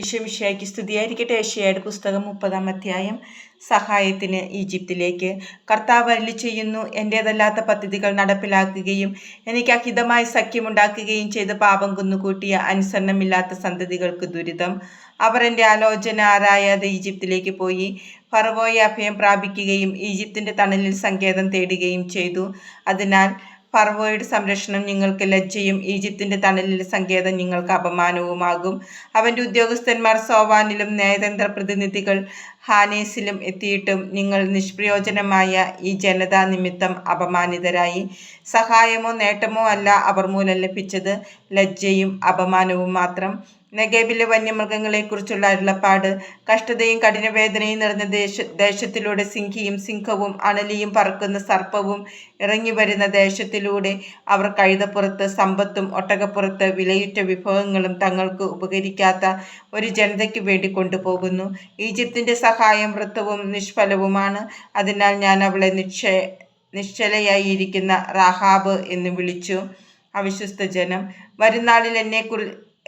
ഈശോമിശിഹായ്ക്ക് സ്തുതിയായിരിക്കട്ടെ. യെശയ്യായുടെ പുസ്തകം 30-ാം അധ്യായം. സഹായത്തിന് ഈജിപ്തിലേക്ക്. കർത്താവ് അരുളിച്ചെയ്യുന്നു, എൻ്റേതല്ലാത്ത പദ്ധതികൾ നടപ്പിലാക്കുകയും എനിക്ക് അഹിതമായി സഖ്യമുണ്ടാക്കുകയും ചെയ്ത് പാപം കുന്നുകൂട്ടിയ അനുസരണമില്ലാത്ത സന്തതികൾക്ക് ദുരിതം. അവർ എൻ്റെ ആലോചന ആരായാതെ ഈജിപ്തിലേക്ക് പോയി ഫറവോയെ അഭയം പ്രാപിക്കുകയും ഈജിപ്തിൻ്റെ തണലിൽ സങ്കേതം തേടുകയും ചെയ്തു. അതിനാൽ ഫറവോയുടെ സംരക്ഷണം നിങ്ങൾക്ക് ലജ്ജയും ഈജിപ്തിൻ്റെ തണലിലെ സങ്കേതം നിങ്ങൾക്ക് അപമാനവുമാകും. അവൻ്റെ ഉദ്യോഗസ്ഥന്മാർ സോവാനിലും നയതന്ത്ര പ്രതിനിധികൾ ഹാനേസിലും എത്തിയിട്ടും നിങ്ങൾ നിഷ്പ്രയോജനമായ ഈ ജനത നിമിത്തം അപമാനിതരായി. സഹായമോ നേട്ടമോ അല്ല അവർ മൂലം ലഭിച്ചത്, ലജ്ജയും അപമാനവും മാത്രം. നെഗേബിലെ വന്യമൃഗങ്ങളെക്കുറിച്ചുള്ള അരുളപ്പാട്. കഷ്ടതയും കഠിനവേദനയും നിറഞ്ഞ ദേശത്തിലൂടെ സിംഹവും അണലിയും പറക്കുന്ന സർപ്പവും ഇറങ്ങിവരുന്ന ദേശത്തിലൂടെ അവർ കഴുതപ്പുറത്ത് സമ്പത്തും ഒട്ടകപ്പുറത്ത് വിലയുറ്റ വിഭവങ്ങളും തങ്ങൾക്ക് ഉപകരിക്കാത്ത ഒരു ജനതയ്ക്ക് വേണ്ടി കൊണ്ടുപോകുന്നു. ഈജിപ്തിൻ്റെ സഹായം വൃത്തവും നിഷ്ഫലവുമാണ്. അതിനാൽ ഞാൻ അവളെ നിശ്ചലയായിരിക്കുന്ന റാഹാബ് എന്ന് വിളിച്ചു. അവിശ്വസ്ത ജനം. വരുന്നാളിൽ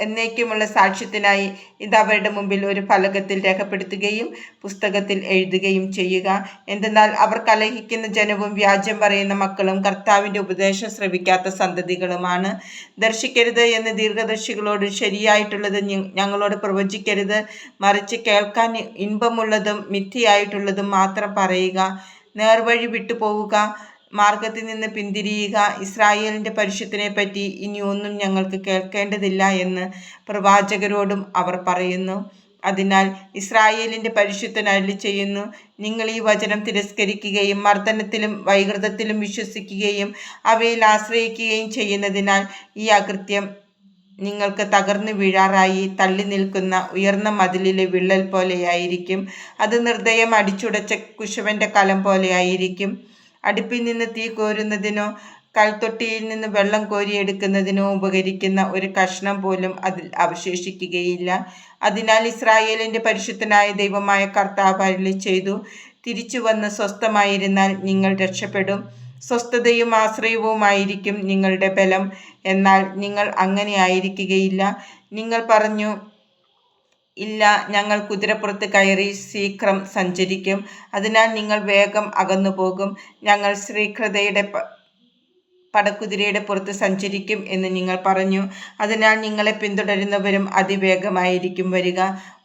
എന്നേക്കുമുള്ള സാക്ഷ്യത്തിനായി ഇത് അവരുടെ മുമ്പിൽ ഒരു ഫലകത്തിൽ രേഖപ്പെടുത്തുകയും പുസ്തകത്തിൽ എഴുതുകയും ചെയ്യുക. എന്തെന്നാൽ അവർ കലഹിക്കുന്ന ജനവും വ്യാജം പറയുന്ന മക്കളും കർത്താവിൻ്റെ ഉപദേശം ശ്രവിക്കാത്ത സന്തതികളുമാണ്. ദർശിക്കരുത് എന്ന് ദീർഘദർശികളോട് ശരിയായിട്ടുള്ളത് ഞങ്ങളോട് പ്രവചിക്കരുത്, മറിച്ച് കേൾക്കാൻ ഇൻപമുള്ളതും മിഥ്യയായിട്ടുള്ളതും മാത്രം പറയുക. നേർവഴി വിട്ടുപോവുക, മാർഗത്തിൽ നിന്ന് പിന്തിരിയുക. ഇസ്രായേലിൻ്റെ പരിശുദ്ധനെ പറ്റി ഇനി ഒന്നും ഞങ്ങൾക്ക് കേൾക്കേണ്ടതില്ല എന്ന് പ്രവാചകരോടും അവർ പറയുന്നു. അതിനാൽ ഇസ്രായേലിൻ്റെ പരിശുദ്ധൻ അരുളിച്ചെയ്യുന്നു, നിങ്ങൾ ഈ വചനം തിരസ്കരിക്കുകയും മർദ്ദനത്തിലും വൈകൃതത്തിലും വിശ്വസിക്കുകയും അവയിൽ ആശ്രയിക്കുകയും ചെയ്യുന്നതിനാൽ ഈ അകൃത്യം നിങ്ങൾക്ക് തകർന്നു വീഴാറായി. തള്ളി നിൽക്കുന്ന ഉയർന്ന മതിലിലെ വിള്ളൽ പോലെയായിരിക്കും. അത് നിർദ്ദയം അടിച്ചുടച്ച കുശവൻ്റെ കലം പോലെയായിരിക്കും. അടുപ്പിൽ നിന്ന് തീ കോരുന്നതിനോ കൽത്തൊട്ടിയിൽ നിന്ന് വെള്ളം കോരിയെടുക്കുന്നതിനോ ഉപകരിക്കുന്ന ഒരു കഷ്ണം പോലും അതിൽ അവശേഷിക്കുകയില്ല. അതിനാൽ ഇസ്രായേലിൻ്റെ പരിശുദ്ധനായ ദൈവമായ കർത്താവ് അരുളിച്ചെയ്തു, തിരിച്ചു വന്ന് സ്വസ്ഥമായിരുന്നാൽ നിങ്ങൾ രക്ഷപ്പെടും. സ്വസ്ഥതയും ആശ്രയവുമായിരിക്കും നിങ്ങളുടെ ബലം. എന്നാൽ നിങ്ങൾ അങ്ങനെ ആയിരിക്കുകയില്ല. നിങ്ങൾ പറഞ്ഞു, ഇല്ല, ഞങ്ങൾ കുതിരപ്പുറത്ത് കയറി ശീഘ്രം സഞ്ചരിക്കും. അതിനാൽ നിങ്ങൾ വേഗം അകന്നുപോകും. ഞങ്ങൾ ശീഘ്രതയുടെ പടക്കുതിരയുടെ പുറത്ത് സഞ്ചരിക്കും എന്ന് നിങ്ങൾ പറഞ്ഞു. അതിനാൽ നിങ്ങളെ പിന്തുടരുന്നവരും അതിവേഗമായിരിക്കും വരിക.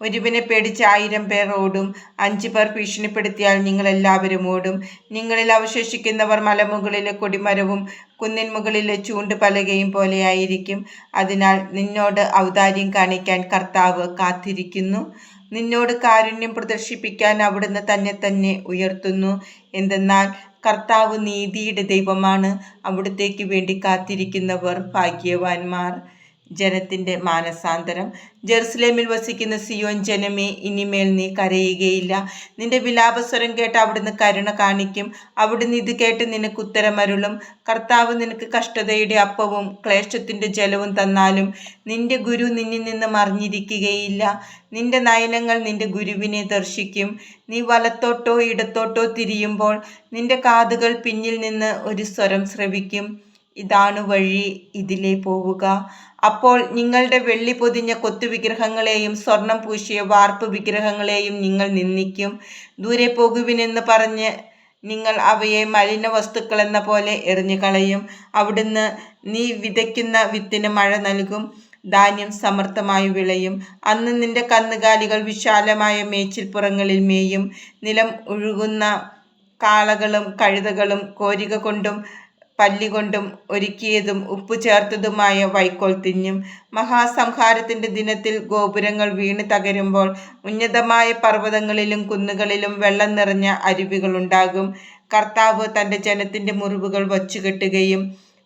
ഒരുവനെ പേടിച്ച് 1000 പേർ ഓടും. 5 പേർ ഭീഷണിപ്പെടുത്തിയാൽ നിങ്ങളെല്ലാവരും ഓടും. നിങ്ങളിൽ അവശേഷിക്കുന്നവർ മലമുകളിലെ കൊടിമരവും കുന്നിൻ മുകളിലെ ചൂണ്ടുപലകയും പോലെയായിരിക്കും. അതിനാൽ നിന്നോട് ഔദാര്യം കാണിക്കാൻ കർത്താവ് കാത്തിരിക്കുന്നു. നിന്നോട് കാരുണ്യം പ്രദർശിപ്പിക്കാൻ അവിടുന്ന് തന്നെ ഉയർത്തുന്നു. എന്തെന്നാൽ കർത്താവ് നീതിയുടെ ദൈവമാണ്. അവിടുത്തേക്ക് വേണ്ടി കാത്തിരിക്കുന്നവർ ഭാഗ്യവാന്മാർ. ജനത്തിൻ്റെ മാനസാന്തരം. ജെറുസലേമിൽ വസിക്കുന്ന സിയോൻ ജനമേ, ഇനിമേൽ നീ കരയുകയില്ല. നിന്റെ വിലാപസ്വരം കേട്ട് അവിടുന്ന് കരുണ കാണിക്കും. അവിടുന്ന് ഇത് കേട്ട് നിനക്ക് ഉത്തരമരുളും. കർത്താവ് നിനക്ക് കഷ്ടതയുടെ അപ്പവും ക്ലേശത്തിൻ്റെ ജലവും തന്നാലും നിന്റെ ഗുരു നിന്നിൽ നിന്ന് മറിഞ്ഞിരിക്കുകയില്ല. നിന്റെ നയനങ്ങൾ നിന്റെ ഗുരുവിനെ ദർശിക്കും. നീ വലത്തോട്ടോ ഇടത്തോട്ടോ തിരിയുമ്പോൾ നിന്റെ കാതുകൾ പിന്നിൽ നിന്ന് ഒരു സ്വരം ശ്രവിക്കും, ഇതാണ് വഴി, ഇതിലേ പോവുക. അപ്പോൾ നിങ്ങളുടെ വെള്ളി പൊതിഞ്ഞ കൊത്തുവിഗ്രഹങ്ങളെയും സ്വർണം പൂശിയ വാർപ്പ് വിഗ്രഹങ്ങളെയും നിങ്ങൾ നിന്ദിക്കും. ദൂരെ പോകുവിനെന്ന് പറഞ്ഞ് നിങ്ങൾ അവയെ മലിന വസ്തുക്കളെന്ന പോലെ എറിഞ്ഞു കളയും. അവിടുന്ന് നീ വിതയ്ക്കുന്ന വിത്തിന് മഴ നൽകും, ധാന്യം സമർത്ഥമായി വിളയും. അന്ന് നിന്റെ കന്നുകാലികൾ വിശാലമായ മേച്ചിൽപ്പുറങ്ങളിൽ മേയും. നിലം ഒഴുകുന്ന കാളകളും കഴുതകളും കോരിക കൊണ്ടും പല്ലികൊണ്ടും ഒരുക്കിയതും ഉപ്പ് ചേർത്തതുമായ വൈക്കോൽ തിന്നും. മഹാസംഹാരത്തിൻ്റെ ദിനത്തിൽ ഗോപുരങ്ങൾ വീണ് തകരുമ്പോൾ ഉന്നതമായ പർവ്വതങ്ങളിലും കുന്നുകളിലും വെള്ളം നിറഞ്ഞ അരുവികളുണ്ടാകും. കർത്താവ് തൻ്റെ ജനത്തിൻ്റെ മുറിവുകൾ വച്ചുകെട്ടുകയും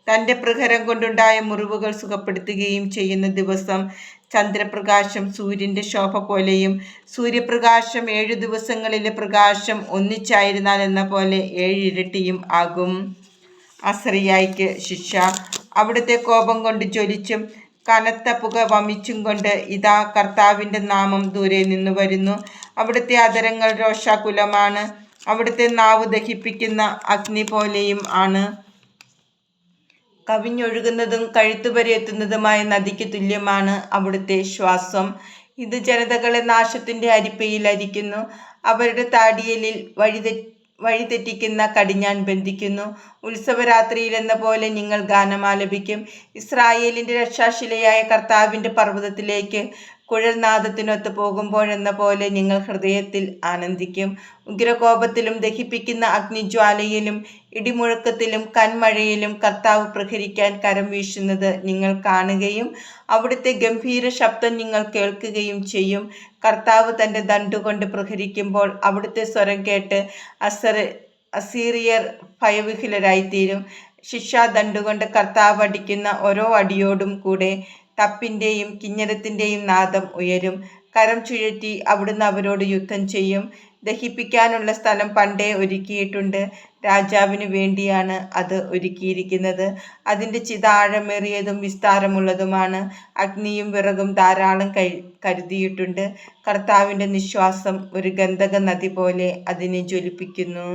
തൻ്റെ പ്രഹരം കൊണ്ടുണ്ടായ മുറിവുകൾ സുഖപ്പെടുത്തുകയും ചെയ്യുന്ന ദിവസം ചന്ദ്രപ്രകാശം സൂര്യൻ്റെ ശോഭ പോലെയും സൂര്യപ്രകാശം 7 ദിവസങ്ങളിലെ പ്രകാശം ഒന്നിച്ചായിരുന്നാൽ എന്ന പോലെ 7 ഇരട്ടിയും ആകും. അസറിയായിക്ക് ശിക്ഷ. അവിടുത്തെ കോപം കൊണ്ട് ജ്വലിച്ചും കനത്ത പുക വമിച്ചും കൊണ്ട് ഇതാ കർത്താവിൻ്റെ നാമം ദൂരെ നിന്ന് വരുന്നു. അവിടുത്തെ അധരങ്ങൾ രോഷാകുലമാണ്. അവിടുത്തെ നാവ് ദഹിപ്പിക്കുന്ന അഗ്നി പോലെയും ആണ്. കവിഞ്ഞൊഴുകുന്നതും കഴുത്തുവരെ എത്തുന്നതുമായ നദിക്ക് തുല്യമാണ് അവിടുത്തെ ശ്വാസം. ഇത് ജനതകളെ നാശത്തിന്റെ അരിപ്പയിൽ അരിക്കുന്നു. അവരുടെ താടിയലിൽ വഴിതെറ്റിക്കുന്ന കടിഞ്ഞാൺ ബന്ധിക്കുന്നു. ഉത്സവരാത്രിയിൽ എന്ന പോലെ നിങ്ങൾ ഗാനമാലപിക്കും. ഇസ്രായേലിന്റെ രക്ഷാശിലയായ കർത്താവിന്റെ പർവ്വതത്തിലേക്ക് കുഴൽനാദത്തിനൊത്ത് പോകുമ്പോഴെന്ന പോലെ നിങ്ങൾ ഹൃദയത്തിൽ ആനന്ദിക്കും. ഉഗ്രകോപത്തിലും ദഹിപ്പിക്കുന്ന അഗ്നിജ്വാലയിലും ഇടിമുഴക്കത്തിലും കന്മഴയിലും കർത്താവ് പ്രഹരിക്കാൻ കരം വീശുന്നത് നിങ്ങൾ കാണുകയും അവിടുത്തെ ഗംഭീര ശബ്ദം നിങ്ങൾ കേൾക്കുകയും ചെയ്യും. കർത്താവ് തൻ്റെ ദണ്ടുകൊണ്ട് പ്രഹരിക്കുമ്പോൾ അവിടുത്തെ സ്വരം കേട്ട് അസീറിയർ ഭയവിഹ്വലരായിത്തീരും. ശിക്ഷാദണ്ടുകൊണ്ട് കർത്താവ് അടിക്കുന്ന ഓരോ അടിയോടും കൂടെ തപ്പിൻ്റെയും കിന്നരത്തിൻ്റെയും നാദം ഉയരും. കരം ചുഴറ്റി അവിടുന്ന് അവരോട് യുദ്ധം ചെയ്യും. ദഹിപ്പിക്കാനുള്ള സ്ഥലം പണ്ടേ ഒരുക്കിയിട്ടുണ്ട്. രാജാവിന് വേണ്ടിയാണ് അത് ഒരുക്കിയിരിക്കുന്നത്. അതിൻ്റെ ചിത ആഴമേറിയതും വിസ്താരമുള്ളതുമാണ്. അഗ്നിയും വിറകും ധാരാളം കരുതിയിട്ടുണ്ട്. കർത്താവിൻ്റെ നിശ്വാസം ഒരു ഗന്ധക നദി പോലെ അതിനെ ജ്വലിപ്പിക്കുന്നു.